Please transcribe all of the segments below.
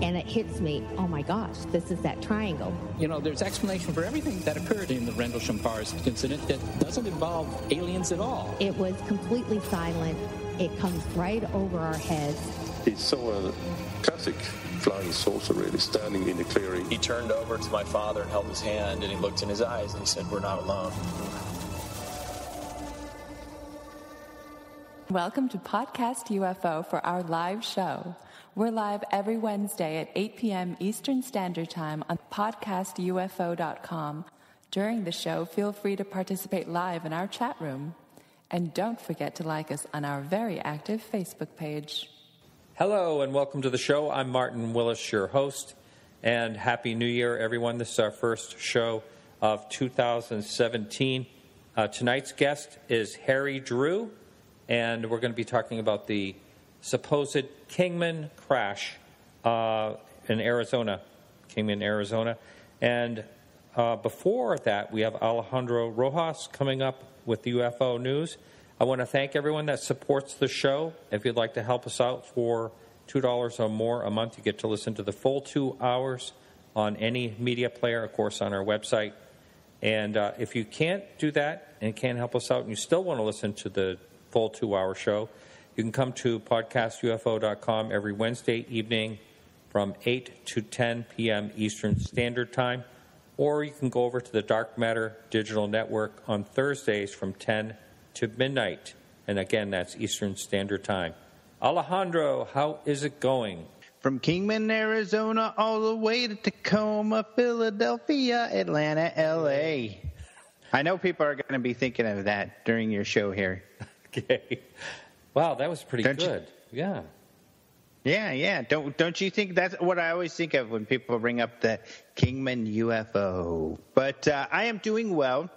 and it hits me, oh my gosh, this is that triangle. You know, there's explanation for everything that occurred in the Rendlesham Forest incident that doesn't involve aliens at all. It was completely silent. It comes right over our heads. He saw a classic flying saucer really standing in the clearing. He turned over to my father and held his hand, and he looked in his eyes and he said, "We're not alone." Welcome to Podcast UFO for our live show. We're live every Wednesday at 8 p.m. Eastern Standard Time on podcastufo.com. During the show, feel free to participate live in our chat room. And don't forget to like us on our very active Facebook page. Hello and welcome to the show. I'm Martin Willis, your host, and Happy New Year, everyone. This is our first show of 2017. Tonight's guest is Harry Drew, and we're going to be talking about the supposed Kingman crash in Arizona, Kingman, Arizona. And before that, we have Alejandro Rojas coming up with the UFO news. I want to thank everyone that supports the show. If you'd like to help us out for $2 or more a month, you get to listen to the full 2 hours on any media player, of course, on our website. And if you can't do that and can't help us out and you still want to listen to the full 2-hour show, you can come to podcastufo.com every Wednesday evening from 8 to 10 p.m. Eastern Standard Time, or you can go over to the Dark Matter Digital Network on Thursdays from 10 to midnight. And again, that's Eastern Standard Time. Alejandro, how is it going? From Kingman, Arizona, all the way to Tacoma, Philadelphia, Atlanta, L.A. I know people are going to be thinking of that during your show here. Okay. Wow, that was pretty good. Yeah. Yeah. Don't you think that's what I always think of when people bring up the Kingman UFO? But I am doing well.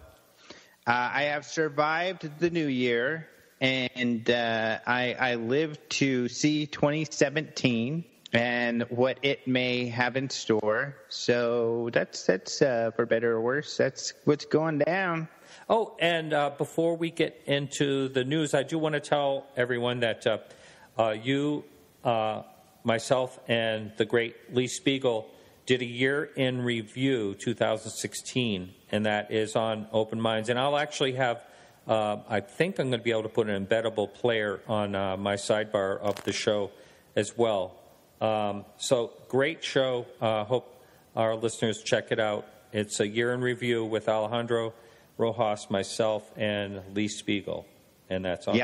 I have survived the new year, and I lived to see 2017 and what it may have in store. So that's for better or worse, that's what's going down. Oh, and before we get into the news, I do want to tell everyone that you, myself, and the great Lee Spiegel did a year in review 2016, and that is on Open Minds. And I'll actually have, I think I'm going to be able to put an embeddable player on my sidebar of the show as well. So great show. Hope our listeners check it out. It's a year in review with Alejandro Rojas, myself, and Lee Spiegel, and that's on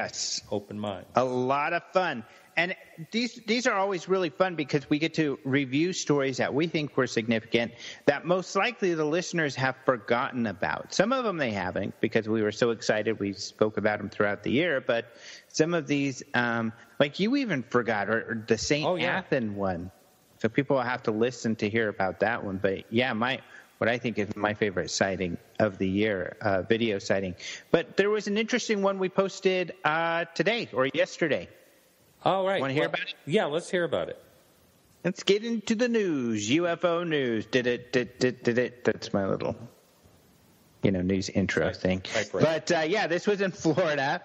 Open Mind. A lot of fun. And these are always really fun because we get to review stories that we think were significant that most likely the listeners have forgotten about. Some of them they haven't because we were so excited we spoke about them throughout the year. But some of these, like you even forgot, or the St. Athan one. So people will have to listen to hear about that one. But yeah, what I think is my favorite sighting of the year, video sighting. But there was an interesting one we posted today or yesterday. All right. Want to hear about it? Yeah, let's hear about it. Let's get into the news. UFO news. Did it. That's my little, news intro thing. But, this was in Florida.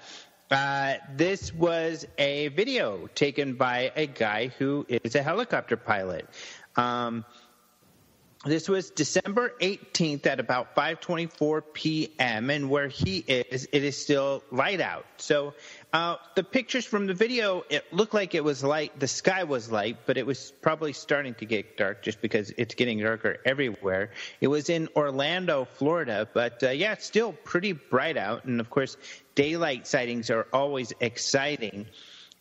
This was a video taken by a guy who is a helicopter pilot. This was December 18th at about 5:24 p.m., and where he is, it is still light out. So the pictures from the video, it looked like it was light. The sky was light, but it was probably starting to get dark just because it's getting darker everywhere. It was in Orlando, Florida, but it's still pretty bright out. And, of course, daylight sightings are always exciting.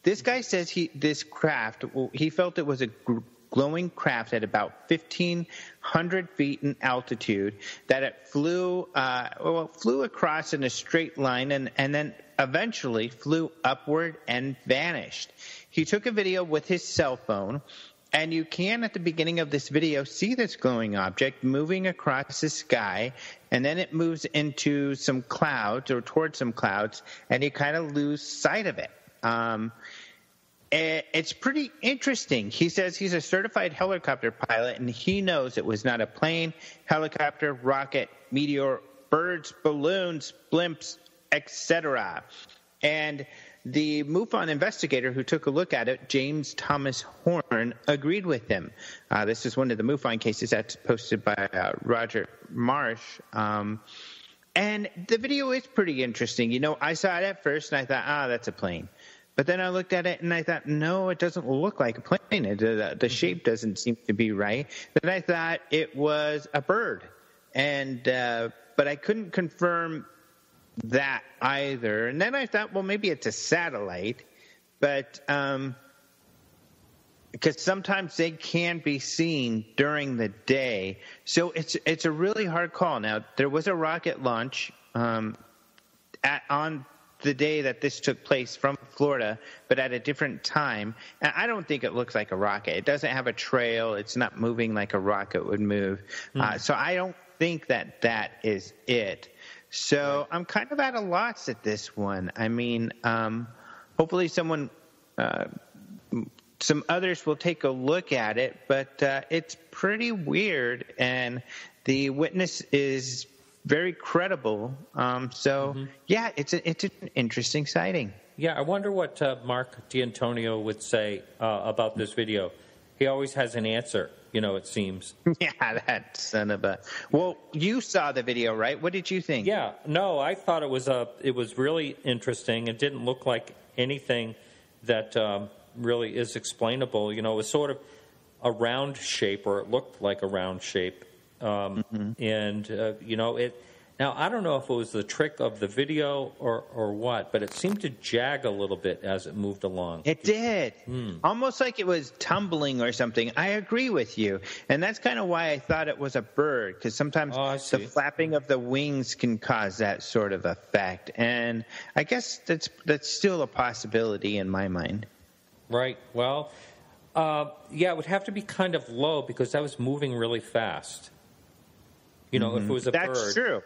This guy says he felt it was a glowing craft at about 1,500 feet in altitude, that it flew across in a straight line and then eventually flew upward and vanished. He took a video with his cell phone, and you can, at the beginning of this video, see this glowing object moving across the sky, and then it moves into some clouds or towards some clouds, and you kind of lose sight of it. It's pretty interesting. He says he's a certified helicopter pilot, and he knows it was not a plane, helicopter, rocket, meteor, birds, balloons, blimps, etc. And the MUFON investigator who took a look at it, James Thomas Horn, agreed with him. This is one of the MUFON cases that's posted by Roger Marsh. And the video is pretty interesting. You know, I saw it at first and I thought, that's a plane. But then I looked at it and I thought, no, it doesn't look like a plane. The shape doesn't seem to be right. Then I thought it was a bird. And but I couldn't confirm that either. And then I thought, well, maybe it's a satellite. But because sometimes they can be seen during the day. So it's a really hard call. Now, there was a rocket launch on the day that this took place from Florida, but at a different time. And I don't think it looks like a rocket. It doesn't have a trail. It's not moving like a rocket would move. So I don't think that is it. So I'm kind of at a loss at this one. I mean, hopefully some others will take a look at it, but it's pretty weird, and the witness is very credible. Yeah, it's an interesting sighting. Yeah, I wonder what Mark D'Antonio would say about this video. He always has an answer, it seems. Yeah, that son of a... Well, you saw the video, right? What did you think? Yeah, no, I thought it was really interesting. It didn't look like anything that really is explainable. It was sort of a round shape, or it looked like a round shape. And, now I don't know if it was the trick of the video or what, but it seemed to jag a little bit as it moved along. It did. Almost like it was tumbling or something. I agree with you. And that's kind of why I thought it was a bird, because sometimes the flapping of the wings can cause that sort of effect. And I guess that's still a possibility in my mind. Right. Well, it would have to be kind of low, because that was moving really fast. If it was a bird. That's true.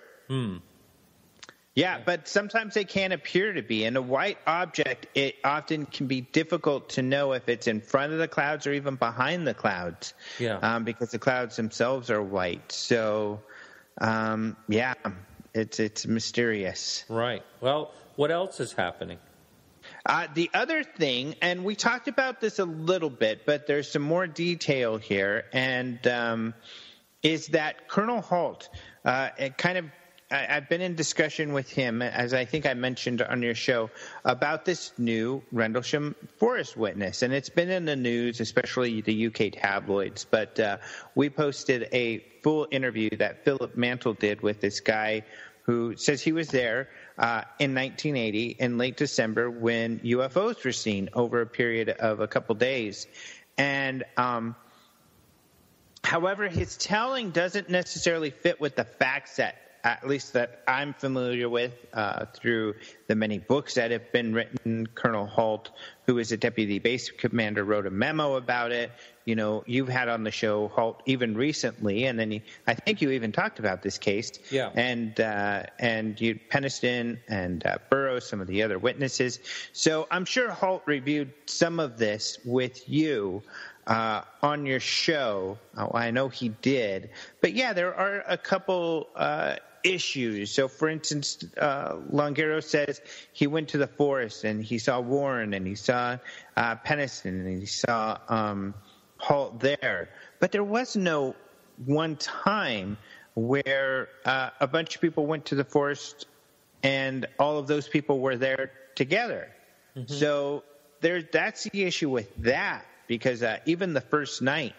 Yeah, but sometimes they can appear to be. In a white object, it often can be difficult to know if it's in front of the clouds or even behind the clouds. Yeah. Because the clouds themselves are white. So, it's mysterious. Right. Well, what else is happening? The other thing, and we talked about this a little bit, but there's some more detail here, and is that Colonel Halt, I've been in discussion with him, as I think I mentioned on your show, about this new Rendlesham Forest witness. And it's been in the news, especially the UK tabloids. But we posted a full interview that Philip Mantle did with this guy who says he was there in 1980 in late December when UFOs were seen over a period of a couple days. And however, his telling doesn't necessarily fit with the facts that, at least that I'm familiar with through the many books that have been written. Colonel Halt, who is a deputy base commander, wrote a memo about it. You've had on the show Halt even recently, and then I think you even talked about this case. Yeah. And you Peniston and Burroughs, some of the other witnesses. So I'm sure Halt reviewed some of this with you on your show. I know he did. But yeah, there are a couple issues. So, for instance, Longero says he went to the forest and he saw Warren and he saw Peniston and he saw Halt there. But there was no one time where a bunch of people went to the forest and all of those people were there together. Mm-hmm. So that's the issue with that. Because even the first night,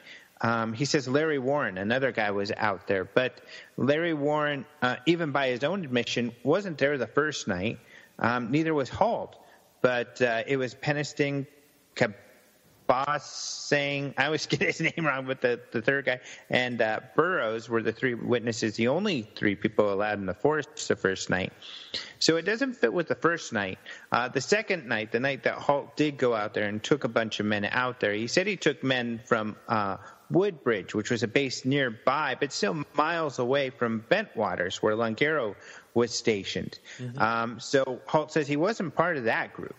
he says Larry Warren, another guy, was out there. But Larry Warren, even by his own admission, wasn't there the first night. Neither was Halt. But it was Peniston, Kabasang, I always get his name wrong, but the third guy, and Burroughs were the three witnesses, the only three people allowed in the forest the first night. So it doesn't fit with the first night. The second night, the night that Halt did go out there and took a bunch of men out there, he said he took men from Woodbridge, which was a base nearby, but still miles away from Bentwaters, where Longero was stationed. Mm-hmm. So Halt says he wasn't part of that group.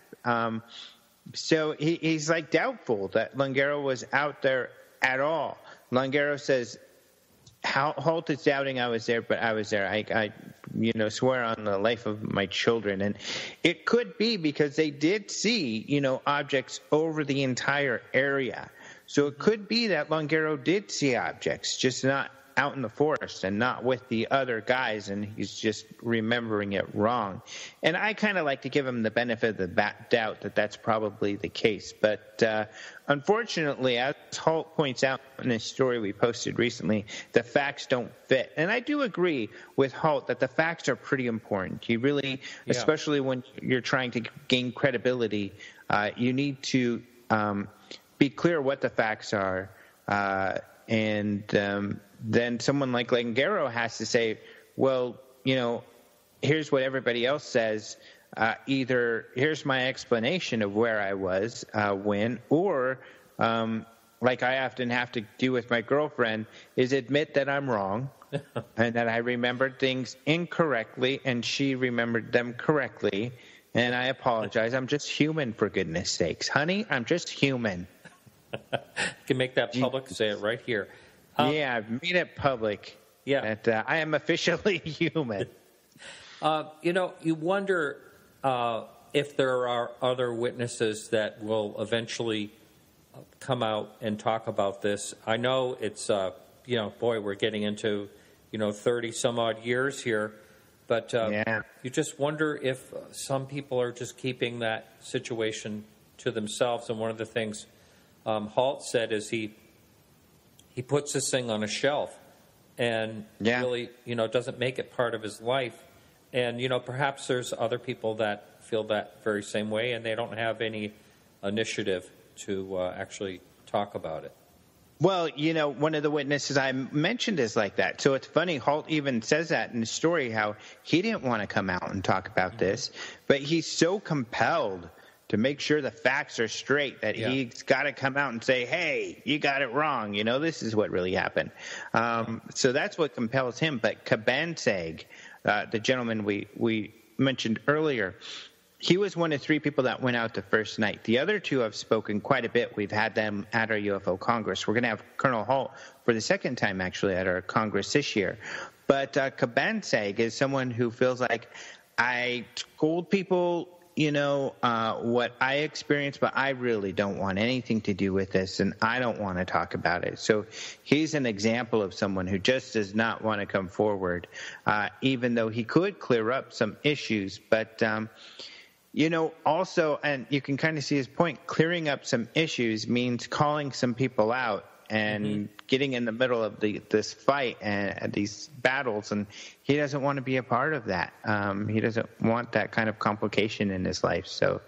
So he's like doubtful that Longero was out there at all. Longero says, Halt is doubting I was there, but I was there. I swear on the life of my children. And it could be because they did see, objects over the entire area. So it could be that Longaro did see objects, just not out in the forest and not with the other guys, and he's just remembering it wrong. And I kind of like to give him the benefit of the doubt that that's probably the case. But unfortunately, as Holt points out in a story we posted recently, the facts don't fit. And I do agree with Holt that the facts are pretty important. You really, especially when you're trying to gain credibility, you need to be clear what the facts are, and then someone like Longaro has to say, well, here's what everybody else says. Either here's my explanation of where I was, when, or like I often have to do with my girlfriend, is admit that I'm wrong and that I remembered things incorrectly and she remembered them correctly. And I apologize. I'm just human, for goodness sakes. Honey, I'm just human. You can make that public, say it right here. Yeah, I've made it public. Yeah, that I am officially human. You wonder if there are other witnesses that will eventually come out and talk about this. I know it's, boy, we're getting into, 30 some odd years here, but you just wonder if some people are just keeping that situation to themselves. And one of the things Holt said is he puts this thing on a shelf and really, doesn't make it part of his life. And, perhaps there's other people that feel that very same way and they don't have any initiative to actually talk about it. Well, one of the witnesses I mentioned is like that. So it's funny, Holt even says that in the story, how he didn't want to come out and talk about this, but he's so compelled to make sure the facts are straight that he's got to come out and say, hey, you got it wrong. This is what really happened. So that's what compels him. But Kabansag, the gentleman we mentioned earlier, he was one of 3 people that went out the first night. The other 2 have spoken quite a bit. We've had them at our UFO Congress. We're going to have Colonel Holt for the second time, actually, at our Congress this year. But Kabansag is someone who feels like, I told people what I experienced, but I really don't want anything to do with this, and I don't want to talk about it. So he's an example of someone who just does not want to come forward, even though he could clear up some issues. But, also, and you can kind of see his point, clearing up some issues means calling some people out and getting in the middle of this fight and these battles, and he doesn't want to be a part of that. He doesn't want that kind of complication in his life. So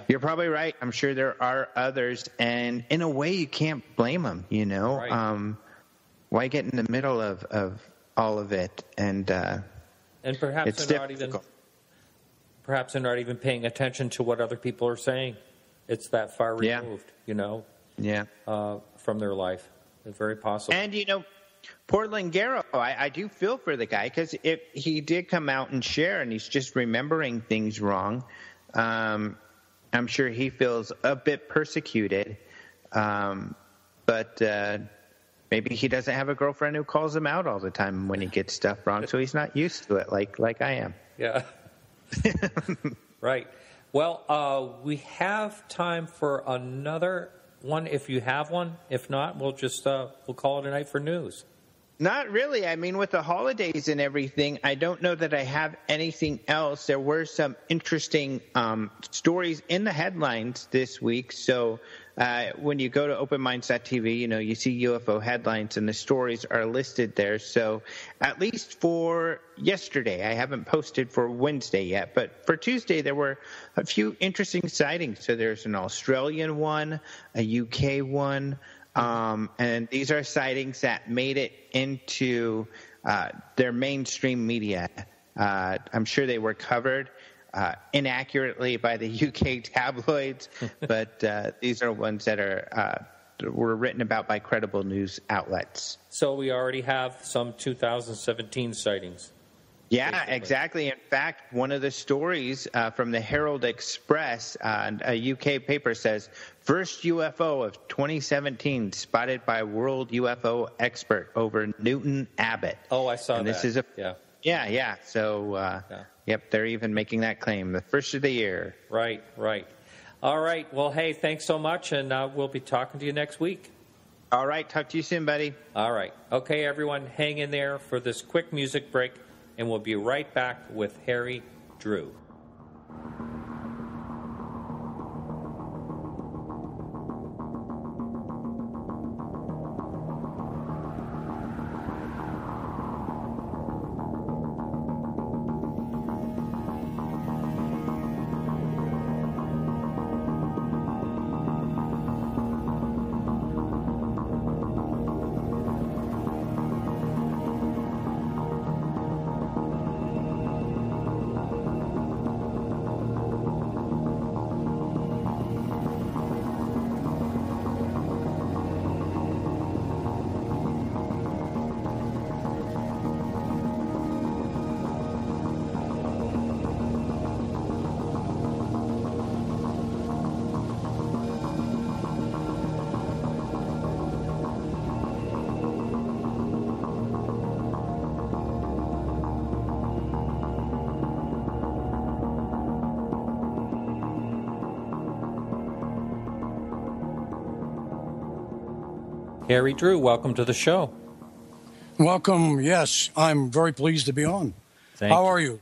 you're probably right. I'm sure there are others, and in a way you can't blame them, Right. Why get in the middle of all of it? And perhaps they're not even paying attention to what other people are saying. It's that far removed, from their life. It's very possible. And, poor Longaro, I do feel for the guy, because if he did come out and share and he's just remembering things wrong, I'm sure he feels a bit persecuted. But maybe he doesn't have a girlfriend who calls him out all the time when he gets stuff wrong, so he's not used to it like I am. Yeah. Right. Well, we have time for another one if you have one. If not, we'll just we'll call it a night for news. Not really. I mean, with the holidays and everything, I don't know that I have anything else. There were some interesting stories in the headlines this week. So when you go to openminds.tv, you see UFO headlines and the stories are listed there. So at least for yesterday, I haven't posted for Wednesday yet, but for Tuesday, there were a few interesting sightings. So there's an Australian one, a UK one, and these are sightings that made it into their mainstream media. I'm sure they were covered inaccurately by the UK tabloids, but these are ones that were written about by credible news outlets. So we already have some 2017 sightings. Yeah, basically. Exactly. In fact, one of the stories from the Herald Express, a UK paper, says, first UFO of 2017 spotted by world UFO expert over Newton Abbott. Oh, I saw and that. This is a Yeah. So, Yep, they're even making that claim, the first of the year. Right. All right. Well, hey, thanks so much, and we'll be talking to you next week. All right. Talk to you soon, buddy. All right. Okay, everyone, hang in there for this quick music break, and we'll be right back with Harry Drew. Harry Drew, welcome to the show. Welcome. Yes, I'm very pleased to be on. How are you?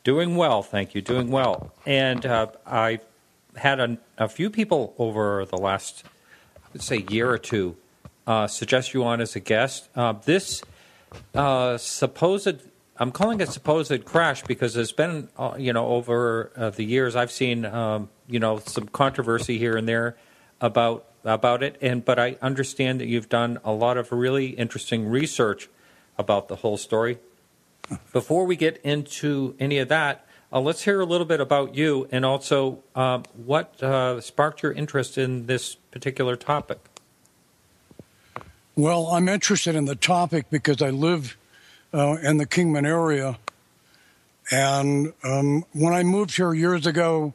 Doing well, thank you. Doing well. And I've had a few people over the last, I would say, year or two suggest you on as a guest. This supposed, I'm calling it supposed crash because there's been, over the years I've seen, some controversy here and there about it, but I understand that you've done a lot of really interesting research about the whole story. Before we get into any of that, let's hear a little bit about you and also what sparked your interest in this particular topic. Well, I'm interested in the topic because I live in the Kingman area, and when I moved here years ago,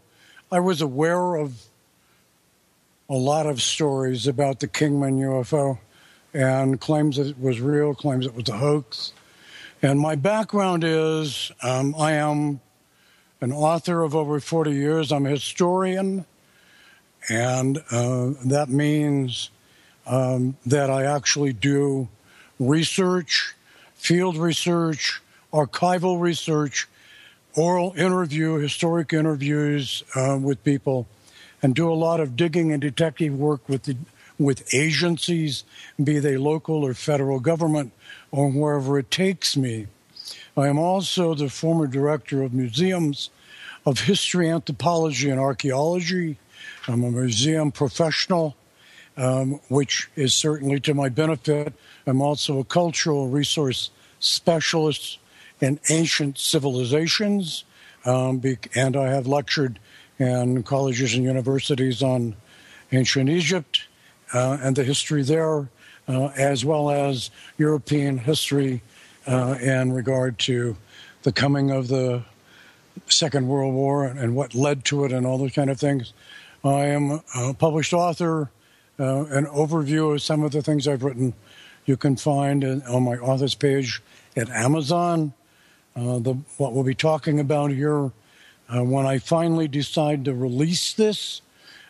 I was aware of a lot of stories about the Kingman UFO and claims that it was real, claims it was a hoax. And my background is I am an author of over 40 years. I'm a historian, and that means that I actually do research, field research, archival research, oral interview, historic interviews with people, and do a lot of digging and detective work with agencies, be they local or federal government, or wherever it takes me. I am also the former director of museums of history, anthropology, and archaeology. I'm a museum professional, which is certainly to my benefit. I'm also a cultural resource specialist in ancient civilizations, and I have lectured in colleges and universities on ancient Egypt and the history there, as well as European history in regard to the coming of the Second World War and what led to it and all those kind of things. I am a published author. An overview of some of the things I've written you can find on my author's page at Amazon. What we'll be talking about here, when I finally decide to release this,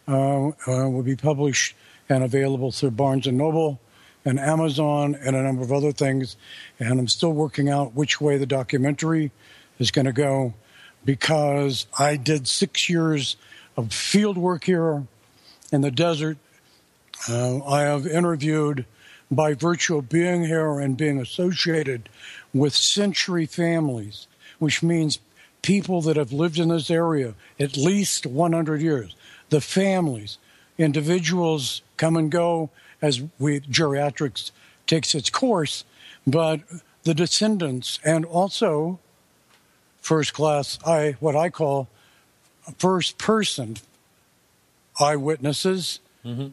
will be published and available through Barnes & Noble and Amazon and a number of other things. And I'm still working out which way the documentary is going to go, because I did 6 years of field work here in the desert. I have interviewed, by virtue of being here and being associated with century families, which means people that have lived in this area at least 100 years. The families, individuals come and go as geriatrics takes its course, but the descendants and also first class, what I call first person eyewitnesses,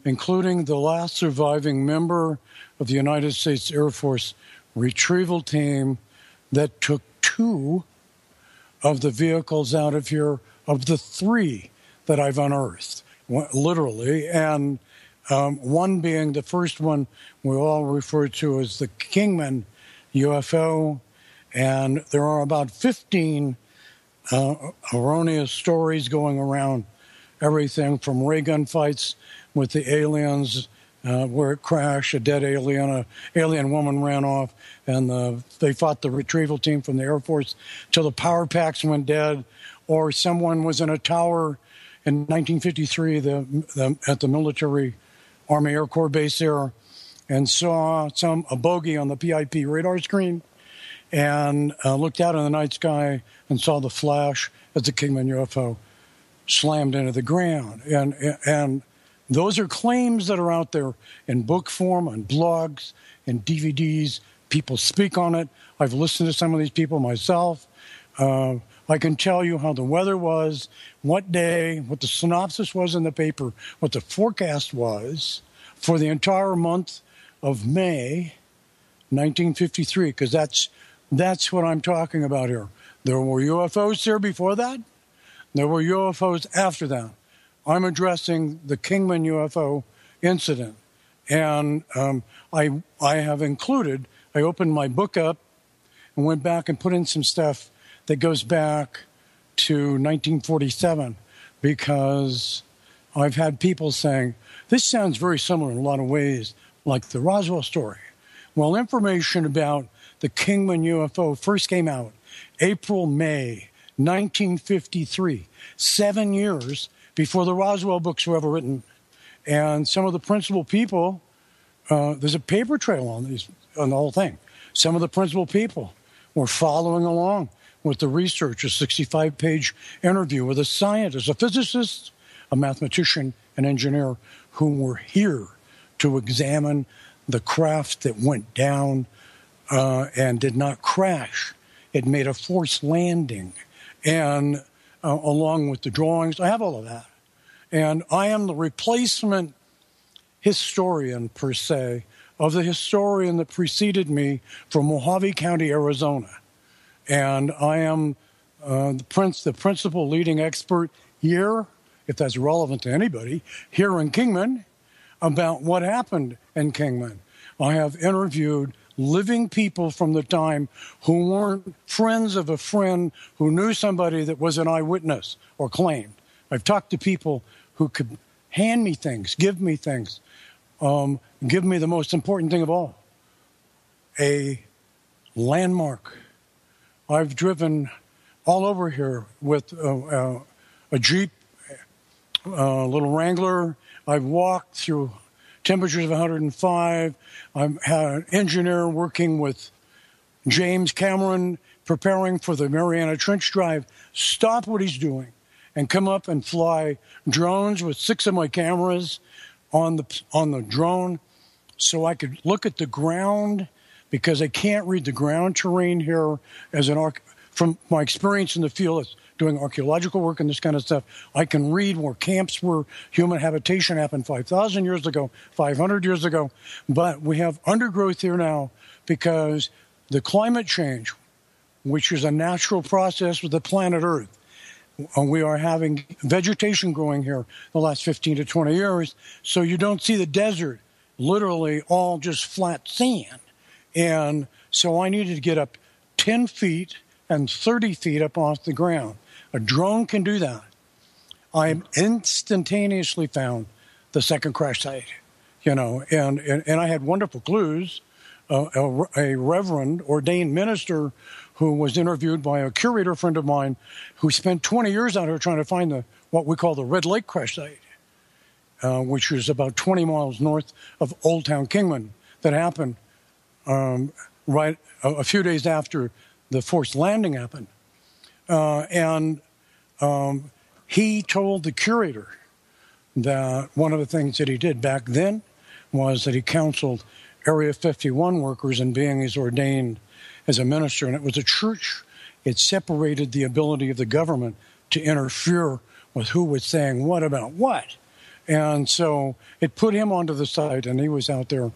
including the last surviving member of the United States Air Force retrieval team that took 2 of the vehicles out of here, of the 3 that I've unearthed, literally, and one being the first one we all refer to as the Kingman UFO, And there are about 15 erroneous stories going around, everything from ray gun fights with the aliens where it crashed, a dead alien woman ran off, and they fought the retrieval team from the Air Force till the power packs went dead, or someone was in a tower in 1953 at the military Army Air Corps base there and saw a bogey on the PIP radar screen and looked out in the night sky and saw the flash as the Kingman UFO slammed into the ground. And those are claims that are out there in book form, on blogs, in DVDs. People speak on it. I've listened to some of these people myself. I can tell you how the weather was, what day, what the synopsis was in the paper, what the forecast was for the entire month of May 1953, because that's what I'm talking about here. There were UFOs there before that. There were UFOs after that. I'm addressing the Kingman UFO incident. And I have included, I opened my book up and went back and put in some stuff that goes back to 1947, because I've had people saying, this sounds very similar in a lot of ways, like the Roswell story. Well, information about the Kingman UFO first came out April, May 1953, 7 years before the Roswell books were ever written. And some of the principal people, there's a paper trail on the whole thing. Some of the principal people were following along with the research, a 65-page interview with a scientist, a physicist, a mathematician, an engineer, who were here to examine the craft that went down and did not crash. It made a forced landing. And along with the drawings, I have all of that. And I am the replacement historian, per se, of the historian that preceded me from Mojave County, Arizona. And I am the principal leading expert here, if that's relevant to anybody, here in Kingman, about what happened in Kingman. I have interviewed living people from the time who weren't friends of a friend who knew somebody that was an eyewitness or claimed. I've talked to people who could hand me things, give me things, give me the most important thing of all, a landmark. I've driven all over here with a Jeep, a little Wrangler. I've walked through temperatures of 105. I've had an engineer working with James Cameron preparing for the Mariana Trench Drive stop what he's doing and come up and fly drones with 6 of my cameras on the drone so I could look at the ground, because I can't read the ground terrain here from my experience in the field as doing archaeological work and this kind of stuff. I can read where camps were, human habitation happened 5,000 years ago, 500 years ago. But we have undergrowth here now because the climate change, which is a natural process with the planet Earth, we are having vegetation growing here the last 15 to 20 years. So you don't see the desert, literally all just flat sand. And so I needed to get up 10 feet and 30 feet up off the ground. A drone can do that. I instantaneously found the second crash site, and I had wonderful clues. A reverend ordained minister who was interviewed by a curator friend of mine who spent 20 years out here trying to find what we call the Red Lake crash site, which is about 20 miles north of Old Town Kingman, that happened right a few days after the forced landing happened. And he told the curator that one of the things that he did back then was that he counseled Area 51 workers in being as ordained as a minister. And it was a church. It separated the ability of the government to interfere with who was saying what about what. And so it put him onto the site, and he was out there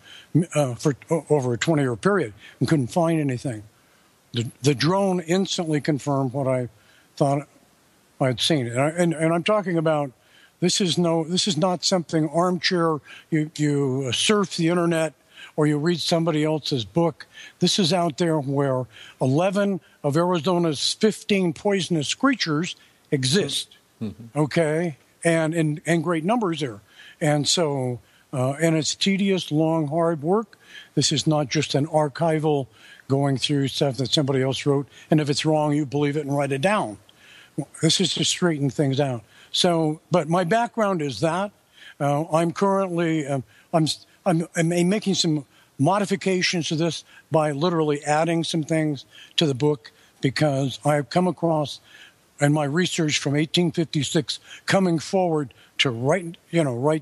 for over a 20-year period and couldn't find anything. The drone instantly confirmed what I thought I had seen. And I'm talking about this is not something armchair. You surf the internet or you read somebody else's book. This is out there where 11 of Arizona's 15 poisonous creatures exist, okay, and in great numbers there. And so, and it's tedious, long, hard work. This is not just an archival going through stuff that somebody else wrote, and if it's wrong, you believe it and write it down. This is to straighten things out. So, but my background is that. I'm currently, I'm making some modifications to this by literally adding some things to the book, because I've come across in my research from 1856 coming forward to right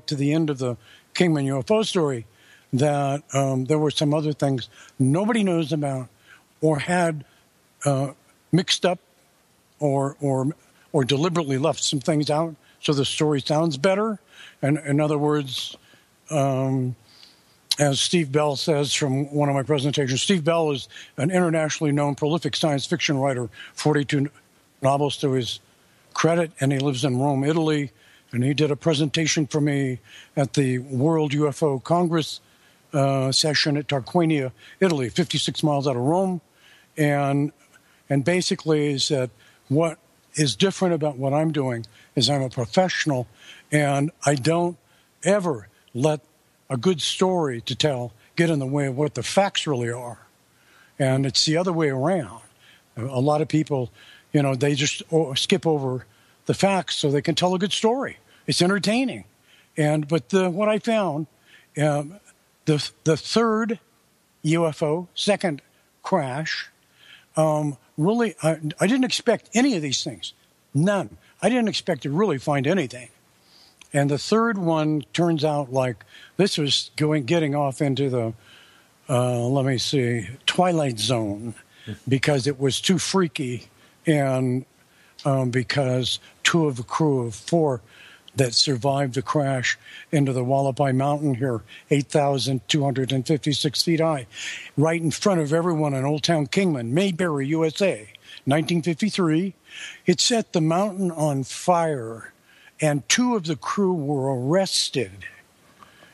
to the end of the Kingman UFO story, that there were some other things nobody knows about or had mixed up or deliberately left some things out so the story sounds better. And in other words, as Steve Bell says from one of my presentations, Steve Bell is an internationally known prolific science fiction writer, 42 novels to his credit, and he lives in Rome, Italy. And he did a presentation for me at the World UFO Congress session at Tarquinia, Italy, 56 miles out of Rome. And basically he said, what is different about what I'm doing is I'm a professional, and I don't ever let a good story to tell get in the way of what the facts really are. And it's the other way around. A lot of people, they just skip over the facts so they can tell a good story. It's entertaining. But what I found, the third UFO, second crash, really, I didn't expect any of these things. None. I didn't expect to really find anything. And the third one turns out like this was getting off into the, Twilight Zone, because it was too freaky, and because two of the crew of four that survived the crash into the Wallaby Mountain here, 8,256 feet high, right in front of everyone in Old Town Kingman, Mayberry, USA, 1953. It set the mountain on fire, and two of the crew were arrested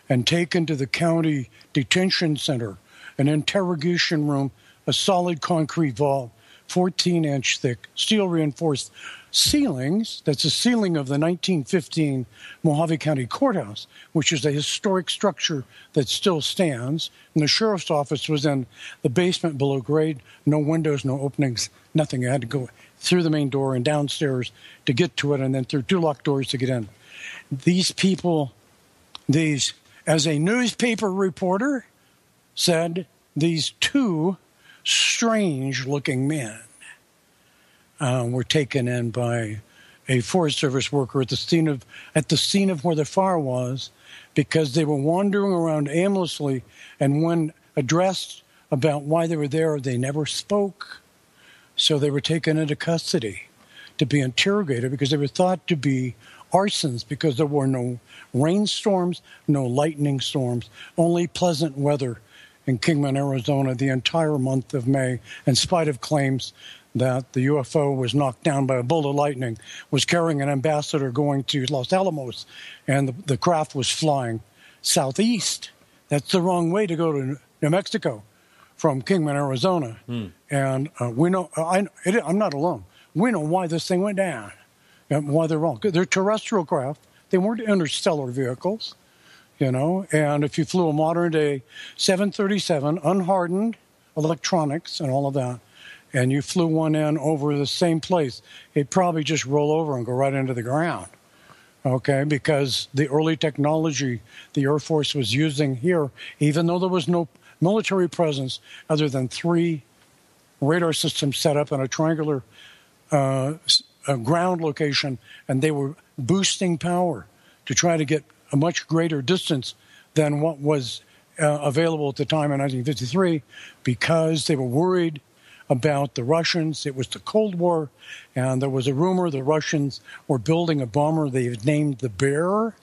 and taken to the county detention center, an interrogation room, a solid concrete vault, 14-inch thick, steel-reinforced ceilings. That's the ceiling of the 1915 Mojave County Courthouse, which is a historic structure that still stands. And the sheriff's office was in the basement below grade, no windows, no openings, nothing. You had to go through the main door and downstairs to get to it, and then through two locked doors to get in. These people, as a newspaper reporter said, these two strange-looking men were taken in by a Forest Service worker at the scene of where the fire was, because they were wandering around aimlessly, and when addressed about why they were there, they never spoke. So they were taken into custody to be interrogated, because they were thought to be arsons, because there were no rainstorms, no lightning storms, only pleasant weather in Kingman, Arizona, the entire month of May, in spite of claims that the UFO was knocked down by a bolt of lightning, was carrying an ambassador going to Los Alamos, and the craft was flying southeast. That's the wrong way to go to New Mexico from Kingman, Arizona. And we know, I'm not alone. We know why this thing went down and why they're wrong. They're terrestrial craft. They weren't interstellar vehicles, and if you flew a modern-day 737, unhardened electronics and all of that, and you flew one in over the same place, it'd probably just roll over and go right into the ground, okay? Because the early technology the Air Force was using here, even though there was no military presence other than 3 radar systems set up in a triangular ground location, and they were boosting power to try to get a much greater distance than what was available at the time in 1953, because they were worried about the Russians. It was the Cold War, and there was a rumor the Russians were building a bomber they had named the Bear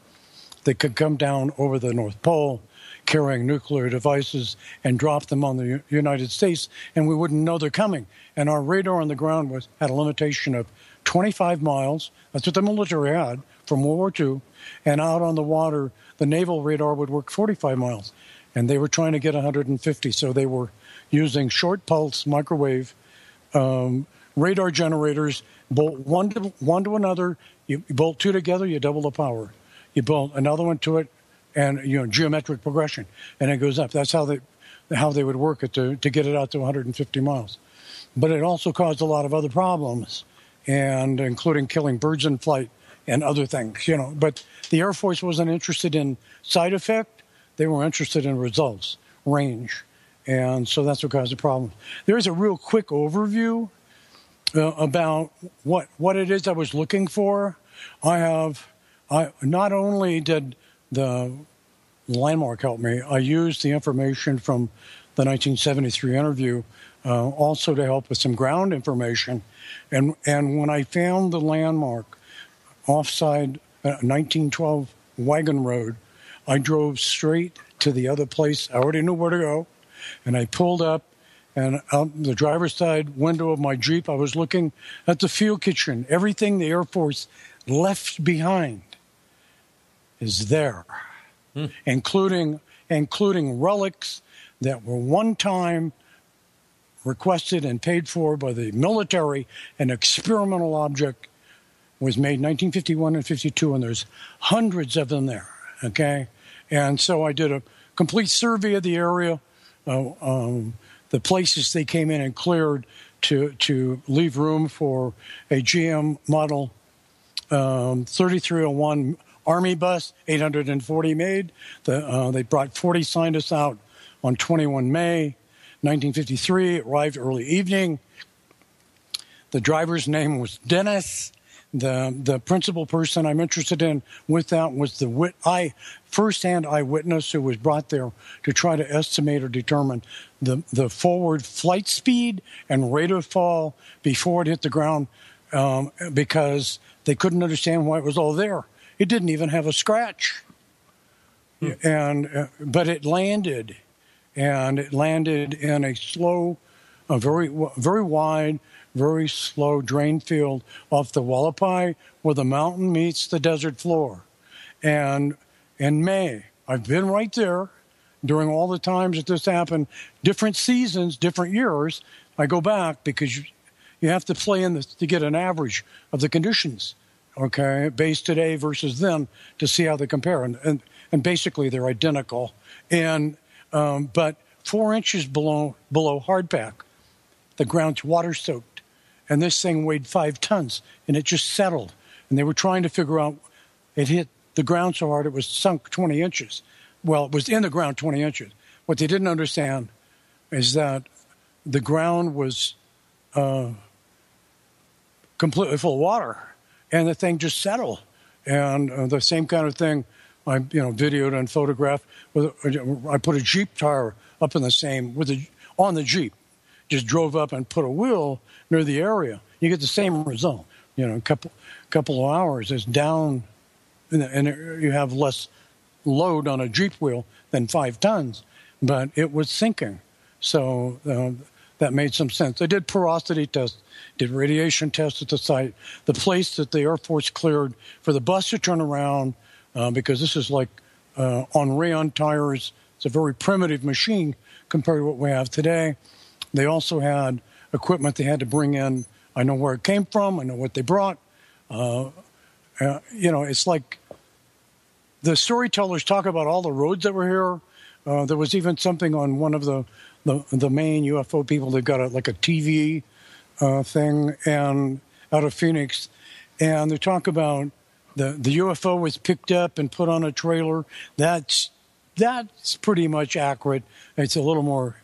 that could come down over the North Pole carrying nuclear devices and drop them on the United States, and we wouldn't know they're coming. And our radar on the ground had a limitation of 25 miles. That's what the military had from World War II. And out on the water, the naval radar would work 45 miles. and they were trying to get 150. So they were using short pulse microwave radar generators, bolt one to another. You bolt two together, you double the power. You bolt another one to it, and geometric progression, and it goes up. That's how they would work it to get it out to 150 miles. But it also caused a lot of other problems, and including killing birds in flight and other things. But the Air Force wasn't interested in side effect; they were interested in results, range, and so that's what caused the problem. There's a real quick overview about what it is I was looking for. I not only did the landmark help me, I used the information from the 1973 interview also to help with some ground information. And when I found the landmark offside 1912 Wagon Road, I drove straight to the other place. I already knew where to go, and I pulled up. And out the driver's side window of my Jeep, I was looking at the fuel kitchen. Everything the Air Force left behind is there, including relics that were one time requested and paid for by the military. An experimental object was made 1951 and 52, and there's hundreds of them there, okay? And so I did a complete survey of the area, the places they came in and cleared to leave room for a GM Model 3301 Army bus, 840 made. They brought 40 scientists out on 21 May 1953. It arrived early evening. The driver's name was Dennis. The principal person I'm interested in with that was the first-hand eyewitness who was brought there to try to estimate or determine the forward flight speed and rate of fall before it hit the ground, because they couldn't understand why it was all there. It didn't even have a scratch, but it landed, and it landed in a slow, very very wide, very slow drain field off the Wallapai where the mountain meets the desert floor. And in May, I've been right there during all the times that this happened, different seasons, different years. I go back because you have to play in this to get an average of the conditions, okay, based today versus then to see how they compare. And basically they're identical. But 4 inches below hardpack, the ground's water soaked. And this thing weighed 5 tons, and it just settled. And they were trying to figure out, it hit the ground so hard it was sunk 20 inches. Well, it was in the ground 20 inches. What they didn't understand is that the ground was completely full of water, and the thing just settled. And the same kind of thing I videoed and photographed. I put a Jeep tire up in the same, on the Jeep. Just drove up and put a wheel near the area. You get the same result. A couple of hours is down, and you have less load on a Jeep wheel than 5 tons, but it was sinking. So that made some sense. They did porosity tests, did radiation tests at the site. The place that the Air Force cleared for the bus to turn around, because this is like on rayon tires. It's a very primitive machine compared to what we have today. They also had equipment they had to bring in. I know where it came from. I know what they brought. It's like the storytellers talk about all the roads that were here. There was even something on one of the main UFO people. They've got a TV thing and out of Phoenix, and they talk about the UFO was picked up and put on a trailer. That's pretty much accurate. It's a little more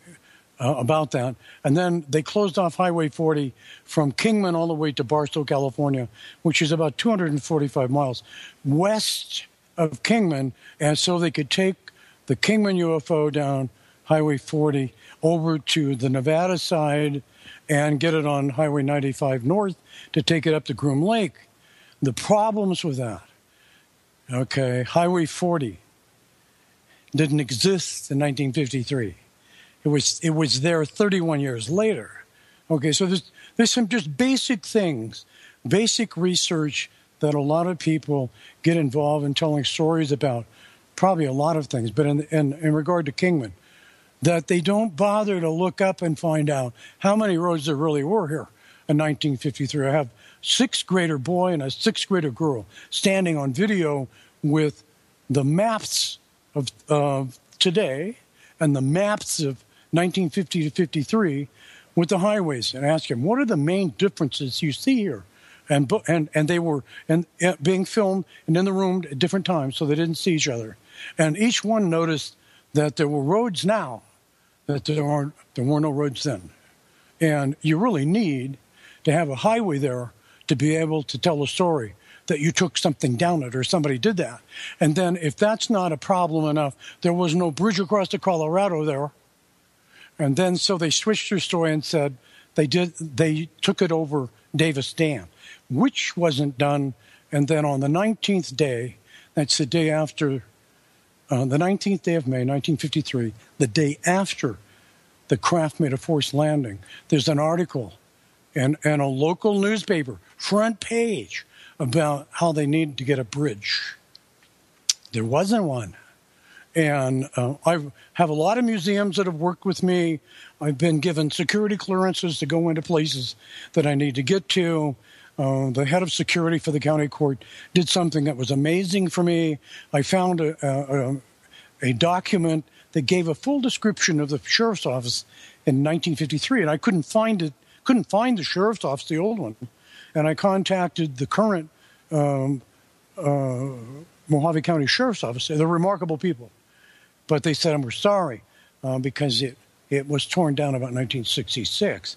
about that. And then they closed off Highway 40 from Kingman all the way to Barstow, California, which is about 245 miles west of Kingman. And so they could take the Kingman UFO down Highway 40 over to the Nevada side and get it on Highway 95 north to take it up to Groom Lake. The problems with that, okay, Highway 40 didn't exist in 1953. It was there 31 years later. Okay, so there's some just basic things, basic research that a lot of people get involved in telling stories about probably a lot of things, but in regard to Kingman, that they don't bother to look up and find out how many roads there really were here in 1953. I have a 6th grader boy and a 6th grader girl standing on video with the maps of today and the maps of 1950 to 53 with the highways, and ask him, what are the main differences you see here? And they were being filmed and in the room at different times, so they didn't see each other. And each one noticed that there were roads now, that there were no roads then. And you really need to have a highway there to be able to tell a story that you took something down it or somebody did that. And then if that's not a problem enough, there was no bridge across the Colorado there. And then so they switched their story and said they took it over Davis Dam, which wasn't done. And then on the 19th day, that's the day after, the 19th day of May, 1953, the day after the craft made a forced landing, there's an article in a local newspaper, front page, about how they needed to get a bridge. There wasn't one. And I have a lot of museums that have worked with me. I've been given security clearances to go into places that I need to get to. The head of security for the county court did something that was amazing for me. I found a document that gave a full description of the sheriff's office in 1953, and I couldn't find the sheriff's office, the old one. And I contacted the current Mojave County Sheriff's Office. They're remarkable people. But they said, we're sorry, because it was torn down about 1966.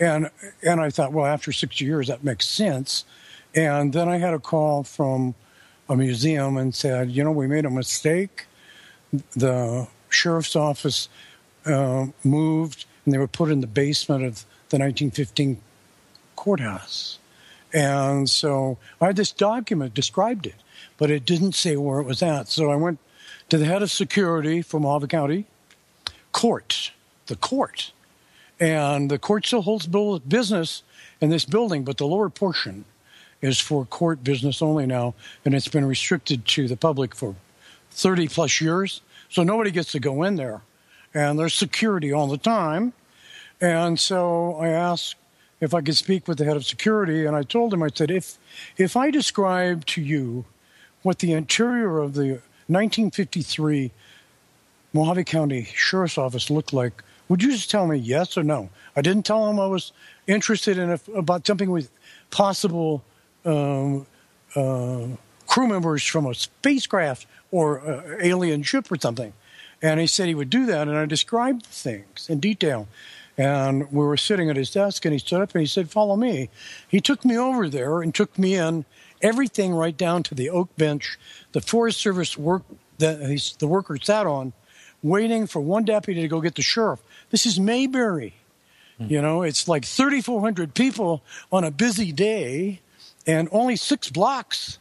And I thought, well, after 60 years, that makes sense. And then I had a call from a museum and said, we made a mistake. The sheriff's office moved, and they were put in the basement of the 1915 courthouse. And so I had this document, described it, but it didn't say where it was at. So I went to the head of security for Mojave County the court. And the court still holds business in this building, but the lower portion is for court business only now, and it's been restricted to the public for 30-plus years. So nobody gets to go in there. And there's security all the time. And so I asked if I could speak with the head of security, and I told him, I said, if I describe to you what the interior of the 1953 Mojave County Sheriff's Office looked like, would you just tell me yes or no? I didn't tell him I was interested in about jumping with possible crew members from a spacecraft or alien ship or something. And he said he would do that, and I described things in detail. And we were sitting at his desk, and he stood up and he said, follow me. He took me over there and took me in, everything right down to the oak bench, the Forest Service the worker sat on, waiting for one deputy to go get the sheriff. This is Mayberry. It's like 3,400 people on a busy day and only 6 blocks,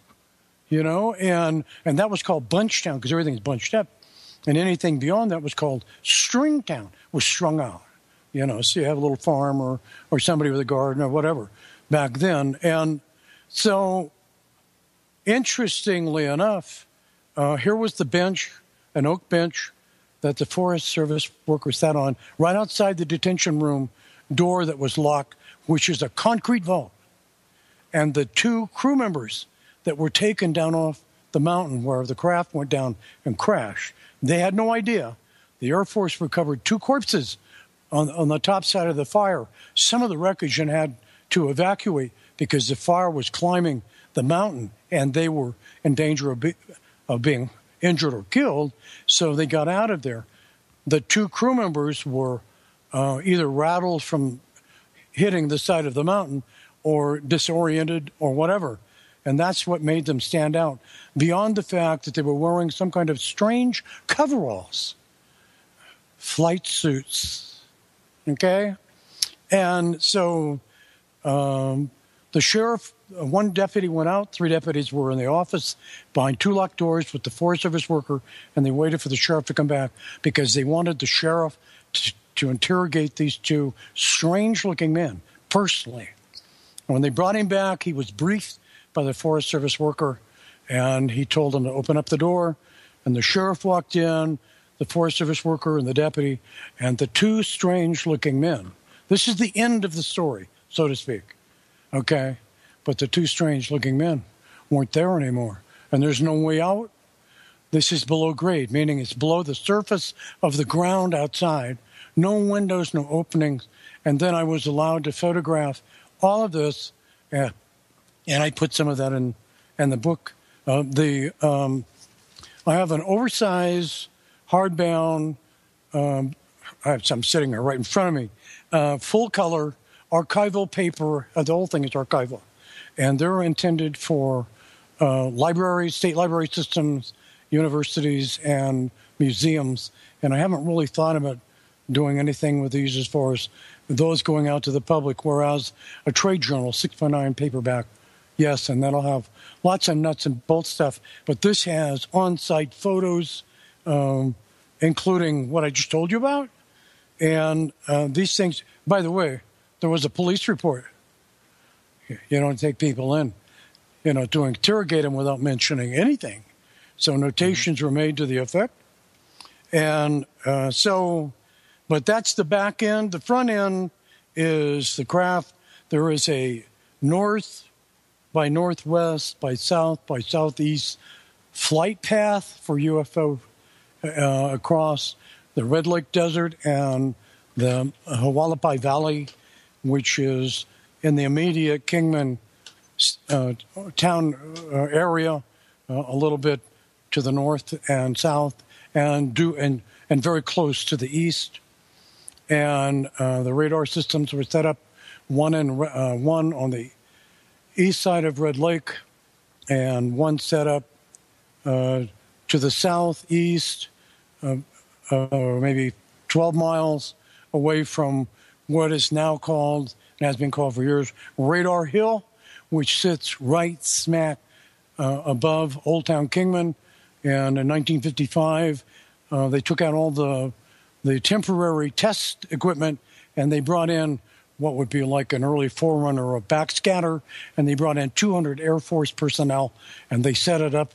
and that was called Bunchtown because everything's bunched up. And anything beyond that was called Stringtown, was strung out. So you have a little farm or somebody with a garden or whatever back then. And so, interestingly enough, here was the bench, an oak bench that the Forest Service worker sat on right outside the detention room door that was locked, which is a concrete vault. And the 2 crew members that were taken down off the mountain where the craft went down and crashed, they had no idea. The Air Force recovered 2 corpses on the top side of the fire. Some of the wreckage and had to evacuate because the fire was climbing the mountain and they were in danger of being injured or killed, so they got out of there. The 2 crew members were either rattled from hitting the side of the mountain or disoriented or whatever. And that's what made them stand out, beyond the fact that they were wearing some kind of strange coveralls, flight suits, okay? And so the sheriff, 1 deputy went out, 3 deputies were in the office behind 2 locked doors with the Forest Service worker, and they waited for the sheriff to come back because they wanted the sheriff to interrogate these 2 strange-looking men personally. And when they brought him back, he was briefed by the Forest Service worker, and he told them to open up the door, and the sheriff walked in, the Forest Service worker and the deputy, and the two strange-looking men. This is the end of the story, so to speak, okay? But the two strange-looking men weren't there anymore, and there's no way out. This is below grade, meaning it's below the surface of the ground outside, no windows, no openings, and then I was allowed to photograph all of this, and I put some of that in the book. I have an oversized, hardbound, I'm sitting there right in front of me, full-color archival paper. The whole thing is archival. And they're intended for libraries, state library systems, universities, and museums. And I haven't really thought about doing anything with these as far as those going out to the public, whereas a trade journal, 6x9 paperback, yes, and that'll have lots of nuts and bolts stuff. But this has on-site photos, including what I just told you about. And these things, by the way, there was a police report. You don't take people in, to interrogate them without mentioning anything. So notations were made to the effect. And but that's the back end. The front end is the craft. There is a north by northwest, by south, by southeast flight path for UFO across the Red Lake Desert and the Hualapai Valley, which is in the immediate Kingman town area, a little bit to the north and south, and very close to the east. And the radar systems were set up, one on the east side of Red Lake, and one set up to the southeast, maybe 12 miles away from what is now called, and has been called for years, Radar Hill, which sits right smack above Old Town Kingman. And in 1955, they took out all the temporary test equipment, and they brought in what would be like an early forerunner or a backscatter, and they brought in 200 Air Force personnel, and they set it up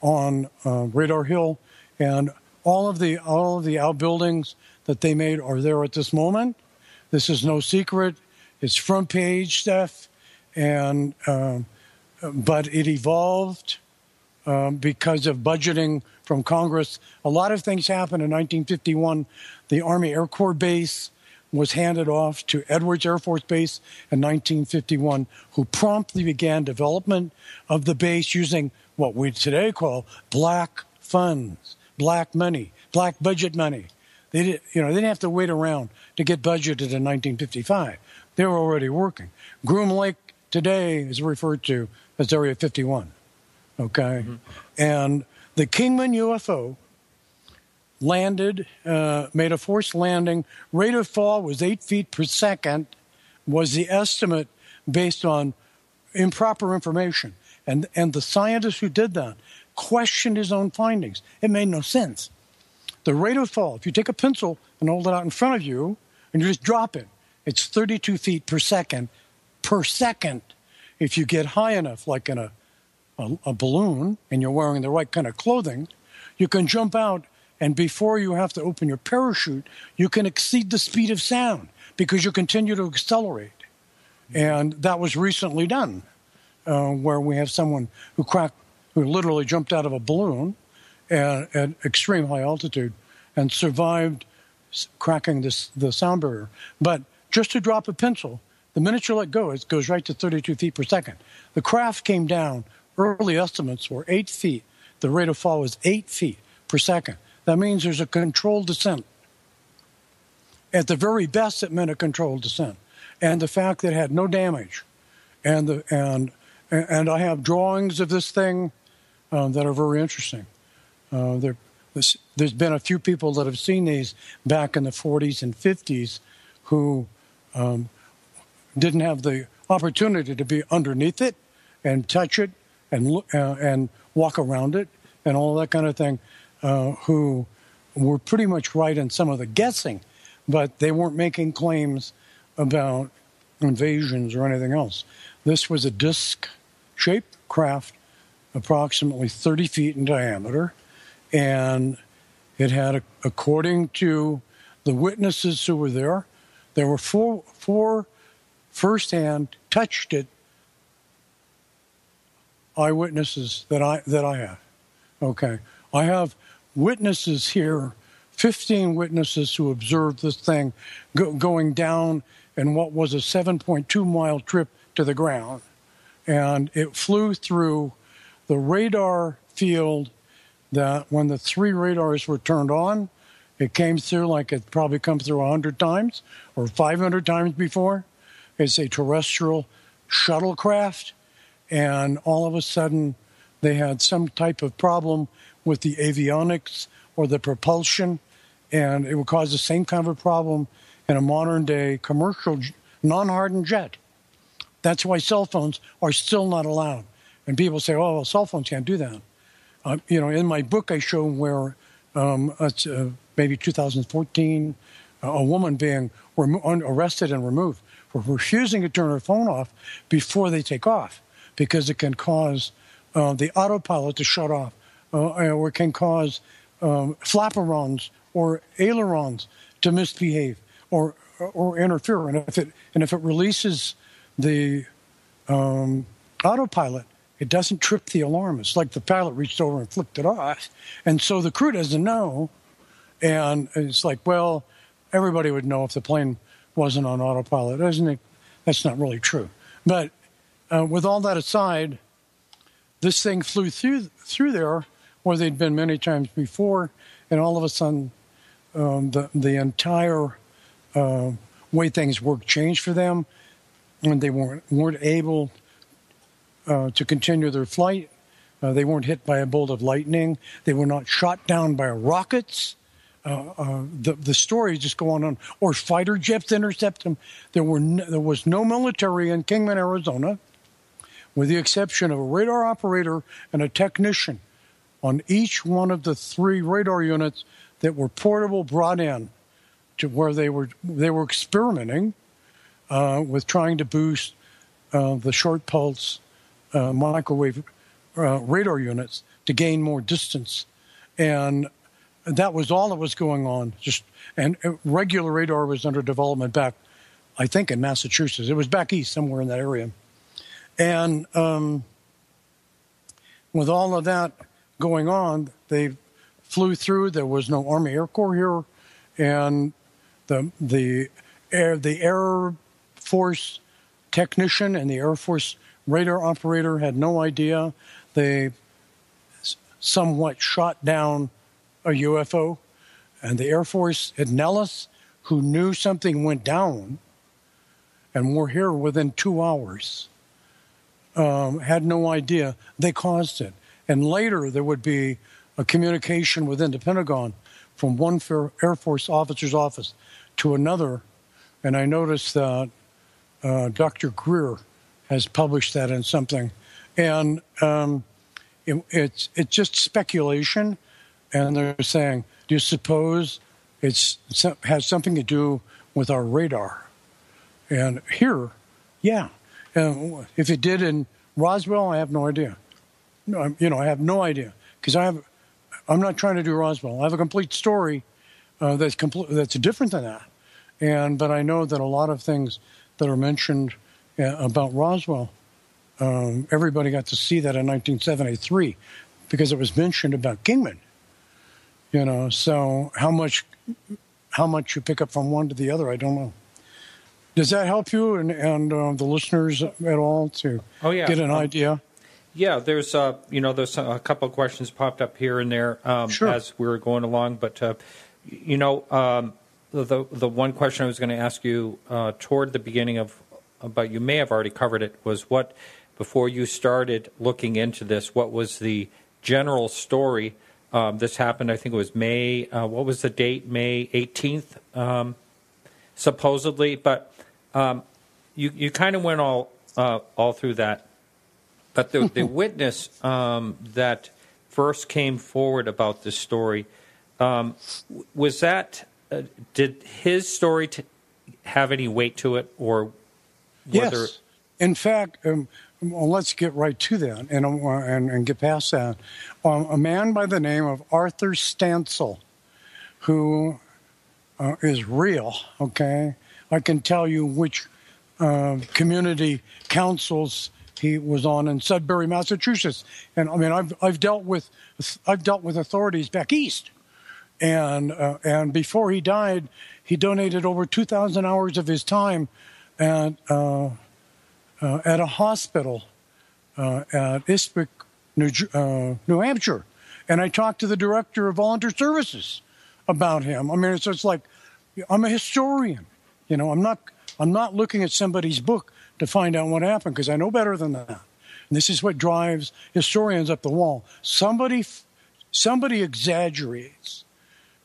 on Radar Hill. And all of the outbuildings that they made are there at this moment. This is no secret. It's front page stuff, and but it evolved because of budgeting from Congress. A lot of things happened in 1951. The Army Air Corps base was handed off to Edwards Air Force Base in 1951, who promptly began development of the base using what we today call black funds, black money, black budget money. They didn't have to wait around to get budgeted in 1955. They were already working. Groom Lake today is referred to as Area 51. Okay? Mm-hmm. And the Kingman UFO landed, made a forced landing. Rate of fall was 8 feet per second, was the estimate based on improper information. And the scientist who did that questioned his own findings. It made no sense. The rate of fall, if you take a pencil and hold it out in front of you and you just drop it, it's 32 feet per second. If you get high enough, like in a balloon, and you're wearing the right kind of clothing, you can jump out, and before you have to open your parachute, you can exceed the speed of sound because you continue to accelerate. And that was recently done, where we have someone who literally jumped out of a balloon at extreme high altitude and survived cracking the sound barrier. But just to drop a pencil, the minute you let go, it goes right to 32 feet per second. The craft came down. Early estimates were 8 feet. The rate of fall was 8 feet per second. That means there's a controlled descent. At the very best, it meant a controlled descent. And the fact that it had no damage. And I have drawings of this thing that are very interesting. There's been a few people that have seen these back in the 40s and 50s who didn't have the opportunity to be underneath it and touch it and walk around it and all that kind of thing, who were pretty much right in some of the guessing, but they weren't making claims about invasions or anything else. This was a disc-shaped craft, approximately 30 feet in diameter, and it had, according to the witnesses who were there were four firsthand touched it eyewitnesses that I have. Okay, I have witnesses here, 15 witnesses who observed this thing going down in what was a 7.2 mile trip to the ground, and it flew through the radar field. That when the 3 radars were turned on, it came through like it probably come through 100 times or 500 times before. It's a terrestrial shuttlecraft, and all of a sudden they had some type of problem with the avionics or the propulsion, and it would cause the same kind of a problem in a modern-day commercial non-hardened jet. That's why cell phones are still not allowed. And people say, oh, well, cell phones can't do that. In my book, I show where maybe 2014, a woman being arrested and removed for refusing to turn her phone off before they take off, because it can cause the autopilot to shut off, or it can cause flaperons or ailerons to misbehave or interfere. And if it releases the autopilot, it doesn't trip the alarm. It's like the pilot reached over and flicked it off. And so the crew doesn't know. And it's like, well, everybody would know if the plane wasn't on autopilot, isn't it? That's not really true. But with all that aside, this thing flew through there where they'd been many times before, and all of a sudden the entire way things worked changed for them, and they weren't able to continue their flight. They weren't hit by a bolt of lightning. They were not shot down by rockets. The stories just go on, or fighter jets intercept them. There was no military in Kingman, Arizona, with the exception of a radar operator and a technician on each one of the 3 radar units that were portable, brought in to where they were experimenting with trying to boost the short pulse microwave radar units to gain more distance. And that was all that was going on. And regular radar was under development back, I think, in Massachusetts. It was back east, somewhere in that area. And with all of that going on, they flew through. There was no Army Air Corps here, and the Air Force technician and the Air Force radar operator had no idea. They somewhat shot down a UFO, and the Air Force at Nellis, who knew something went down and were here within 2 hours, had no idea they caused it. And later there would be a communication within the Pentagon from one Air Force officer's office to another, and I noticed that Dr. Greer has published that in something. And it's just speculation. And they're saying, do you suppose it has something to do with our radar? And here, yeah. If it did in Roswell, I have no idea. I have no idea. Because I'm not trying to do Roswell. I have a complete story that's different than that. But I know that a lot of things that are mentioned about Roswell, everybody got to see that in 1973 because it was mentioned about Kingman. So how much you pick up from one to the other, I don't know. Does that help you and the listeners at all to get an idea? Yeah, there's there's a couple of questions popped up here and there as we were going along, but the one question I was going to ask you toward the beginning but you may have already covered it, was before you started looking into this, what was the general story? This happened, I think it was May, what was the date? May 18th, supposedly. But you kind of went all through that. But the witness that first came forward about this story, was that, did his story have any weight to it? Or yes. In fact, well, let's get right to that and get past that. A man by the name of Arthur Stancil, who is real, okay? I can tell you which community councils he was on in Sudbury, Massachusetts. And I mean, I've dealt with authorities back east. And before he died, he donated over 2,000 hours of his time at a hospital at Ispic, New Hampshire. And I talked to the director of volunteer services about him. I mean, it's like, I'm a historian. You know, I'm not looking at somebody's book to find out what happened, because I know better than that. And this is what drives historians up the wall. Somebody exaggerates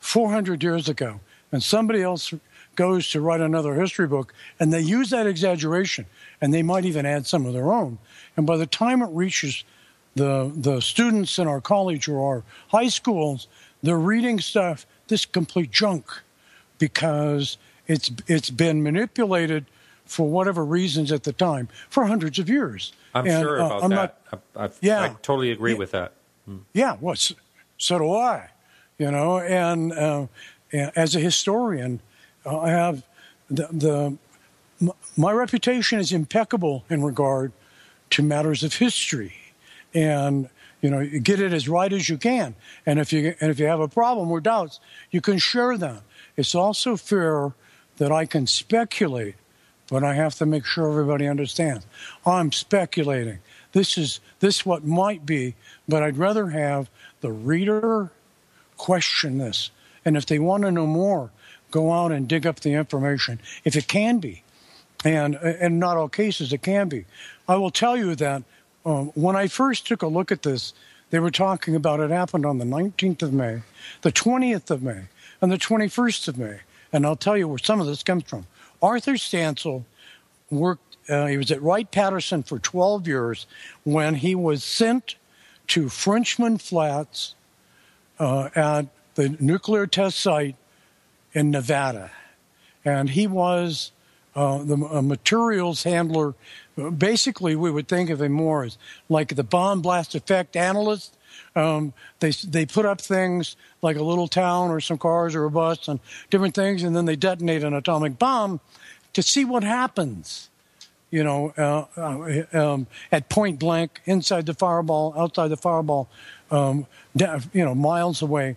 400 years ago, and somebody else goes to write another history book, and they use that exaggeration, and they might even add some of their own. And by the time it reaches the students in our college or our high schools, they're reading stuff, this complete junk, because it's been manipulated for whatever reasons at the time for hundreds of years. I'm sure about that. I totally agree with that. Yeah, well, so do I. You know, and as a historian, I have my reputation is impeccable in regard to matters of history, and you know, you get it as right as you can. And if you have a problem or doubts, you can share them. It's also fair that I can speculate, but I have to make sure everybody understands. I'm speculating. This what might be, but I'd rather have the reader question this. And if they want to know more, go out and dig up the information, if it can be. And in not all cases, it can be. I will tell you that when I first took a look at this, they were talking about it happened on the 19th of May, the 20th of May, and the 21st of May. And I'll tell you where some of this comes from. Arthur Stancil worked, he was at Wright-Patterson for 12 years when he was sent to Frenchman Flats at the nuclear test site in Nevada. And he was the materials handler. Basically, we would think of him more as like the bomb blast effect analyst. They put up things like a little town or some cars or a bus and different things, and then they detonate an atomic bomb to see what happens, you know, at point blank, inside the fireball, outside the fireball, you know, miles away,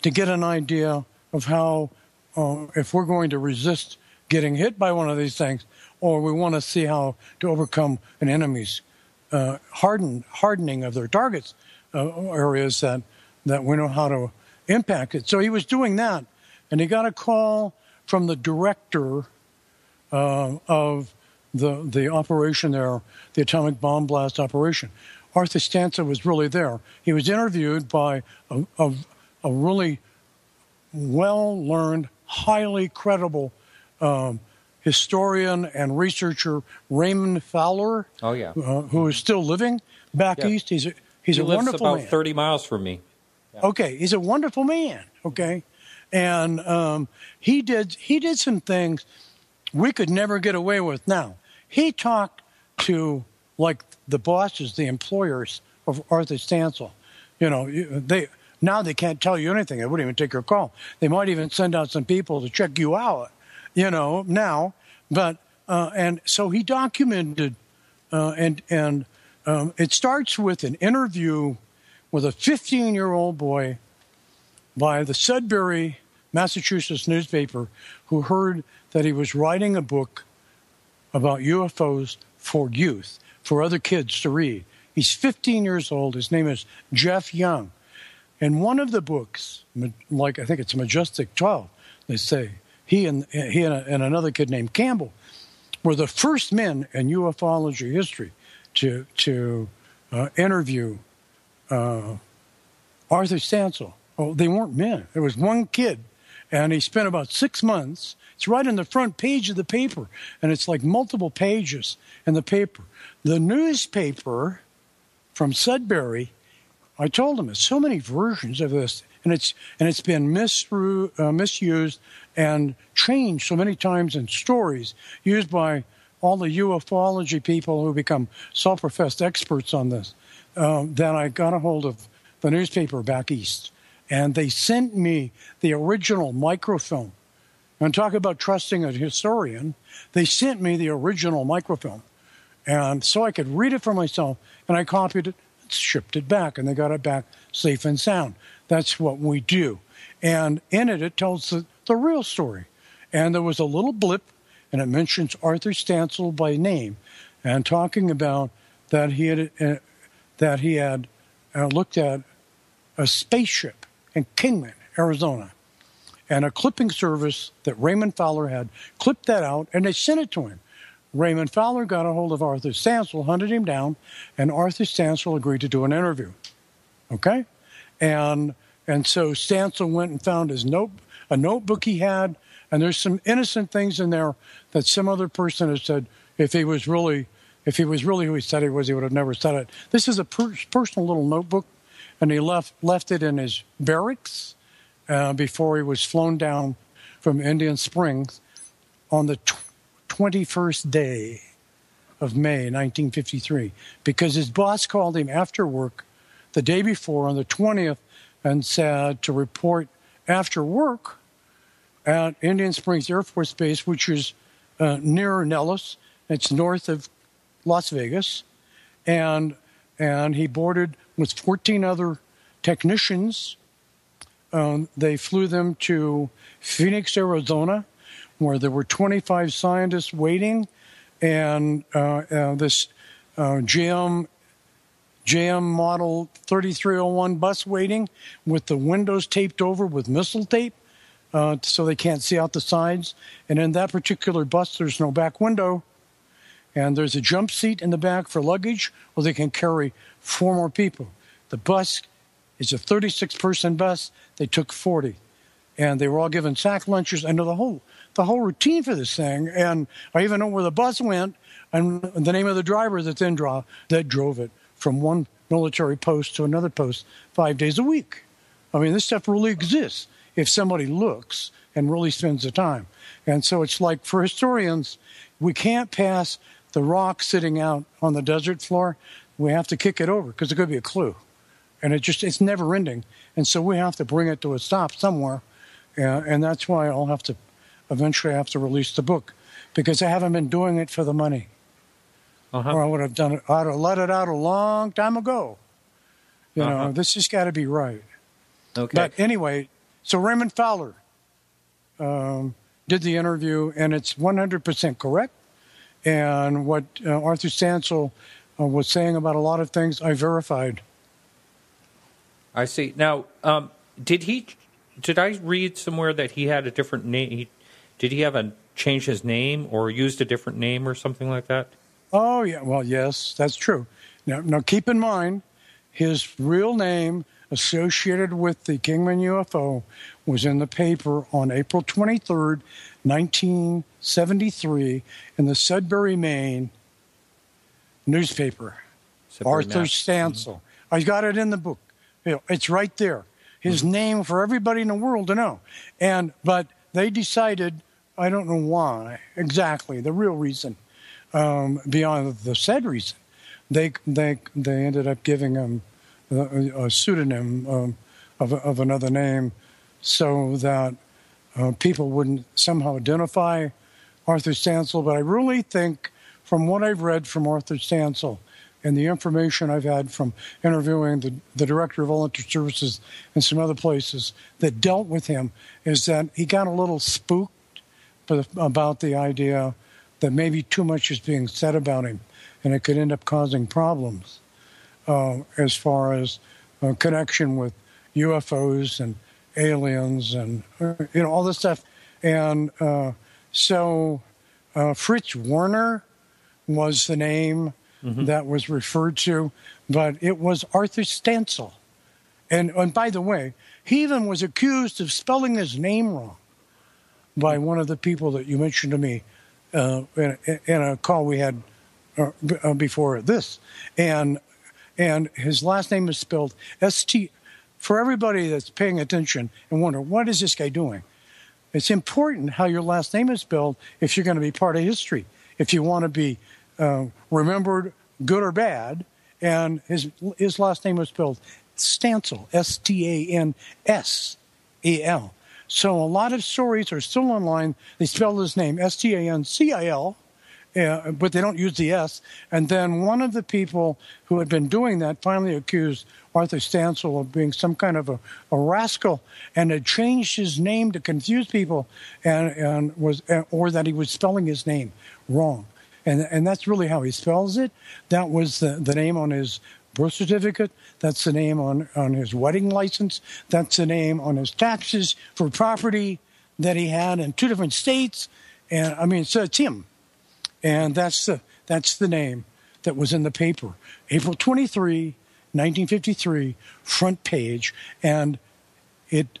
to get an idea of how, if we're going to resist getting hit by one of these things, or we want to see how to overcome an enemy's hardening of their targets, areas that we know how to impact it. So he was doing that, and he got a call from the director of the operation there, the atomic bomb blast operation. Arthur Stancil was really there. He was interviewed by a really well-learned, highly credible historian and researcher, Raymond Fowler. Oh, yeah. Who is still living back east. He's a wonderful man. He lives about 30 miles from me. Yeah. Okay, he's a wonderful man. Okay, and he did some things we could never get away with now. He talked to like the bosses, the employers of Arthur Stancil. You know, they can't tell you anything. They wouldn't even take your call. They might even send out some people to check you out. You know, now, but and so he documented, and it starts with an interview with a 15-year-old boy by the Sudbury, Massachusetts newspaper, who heard that he was writing a book about UFOs for youth, for other kids to read. He's 15 years old. His name is Jeff Young. And one of the books, like I think it's Majestic 12, they say, he and another kid named Campbell were the first men in ufology history to interview Arthur Stancil. Oh, they weren't men. There was one kid, and he spent about 6 months. It's right on the front page of the paper, and it's like multiple pages in the paper. The newspaper from Sudbury, I told him, there's so many versions of this, and it's been misused and changed so many times in stories used by all the ufology people who become self-professed experts on this, then I got a hold of the newspaper back east, and they sent me the original microfilm. And talk about trusting a historian, they sent me the original microfilm. And so I could read it for myself, and I copied it, shipped it back, and they got it back safe and sound. That's what we do. And in it, it tells the real story. And there was a little blip, and it mentions Arthur Stancil by name, and talking about that he had looked at a spaceship in Kingman, Arizona, and a clipping service that Raymond Fowler had clipped that out, and they sent it to him. Raymond Fowler got a hold of Arthur Stancil, hunted him down, and Arthur Stancil agreed to do an interview. Okay? And so Stancil went and found a notebook he had, and there's some innocent things in there that some other person has said if he was really who he said he was, he would have never said it. This is a personal little notebook, and he left it in his barracks before he was flown down from Indian Springs on the 21st day of May, 1953, because his boss called him after work the day before on the 20th and said to report after work at Indian Springs Air Force Base, which is near Nellis. It's north of Las Vegas. And he boarded with 14 other technicians. They flew them to Phoenix, Arizona, where there were 25 scientists waiting, and this GM model 3301 bus waiting with the windows taped over with missile tape so they can't see out the sides. And in that particular bus, there's no back window, and there's a jump seat in the back for luggage where they can carry 4 more people. The bus is a 36-person bus. They took 40, and they were all given sack lunches. I know the whole routine for this thing, and I even know where the bus went and the name of the driver that drove it from one military post to another post 5 days a week. I mean, this stuff really exists if somebody looks and really spends the time. And so it's like, for historians, we can't pass the rock sitting out on the desert floor. We have to kick it over because it could be a clue. And it's never ending. And so we have to bring it to a stop somewhere. And that's why I'll eventually have to release the book, because I haven't been doing it for the money. Or I would have done it. I'd have let it out a long time ago. You know, this has got to be right. Okay. But anyway, so Raymond Fowler did the interview, and it's 100% correct. And what Arthur Stancil was saying about a lot of things, I verified. I see. Now, did I read somewhere that he had a different name? Did he change his name or used a different name or something like that? Oh, yeah. Well, yes, that's true. Now keep in mind, his real name associated with the Kingman UFO was in the paper on April 23rd, 1973, in the Sudbury, Maine newspaper. Arthur Stancil. I got it in the book. It's right there. His name for everybody in the world to know. But they decided, I don't know why exactly, the real reason, beyond the said reason, they ended up giving him a pseudonym of another name so that people wouldn't somehow identify Arthur Stancil. But I really think, from what I've read from Arthur Stancil and the information I've had from interviewing the director of volunteer services and some other places that dealt with him, is that he got a little spooked about the idea that maybe too much is being said about him, and it could end up causing problems as far as connection with UFOs and aliens and all this stuff. And so Fritz Werner was the name that was referred to, but it was Arthur Stancil. And by the way, he even was accused of spelling his name wrong by one of the people that you mentioned to me in a call we had before this. And his last name is spelled S-T. For everybody that's paying attention and wonder, what is this guy doing? It's important how your last name is spelled if you're going to be part of history. if you want to be remembered, good or bad. And his last name was spelled Stansel, S-T-A-N-S-A-L. So a lot of stories are still online. They spell his name S-T-A-N-C-I-L, but they don't use the S. And then one of the people who had been doing that finally accused Arthur Stansel of being some kind of a rascal and had changed his name to confuse people or that he was spelling his name wrong. And that's really how he spells it. That was the name on his birth certificate. That's the name on his wedding license. That's the name on his taxes for property that he had in 2 different states. And I mean, so it's him. And that's the name that was in the paper. April 23, 1953, front page. And it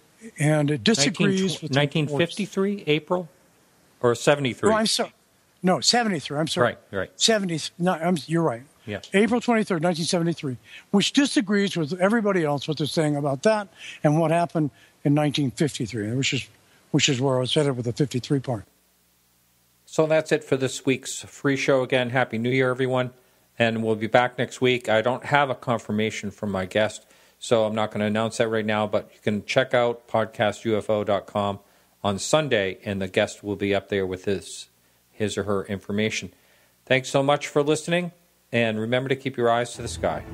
disagrees with 1953, April? Or 73? Oh, I'm sorry. No, 73. I'm sorry. Right. 70. No, you're right. Yeah. April 23rd, 1973, which disagrees with everybody else what they're saying about that and what happened in 1953, which is where I was headed with the 53 part. So that's it for this week's free show. Again, Happy New Year, everyone. And we'll be back next week. I don't have a confirmation from my guest, so I'm not going to announce that right now, but you can check out podcastufo.com on Sunday, and the guest will be up there with his or her information. Thanks so much for listening, and remember to keep your eyes to the sky.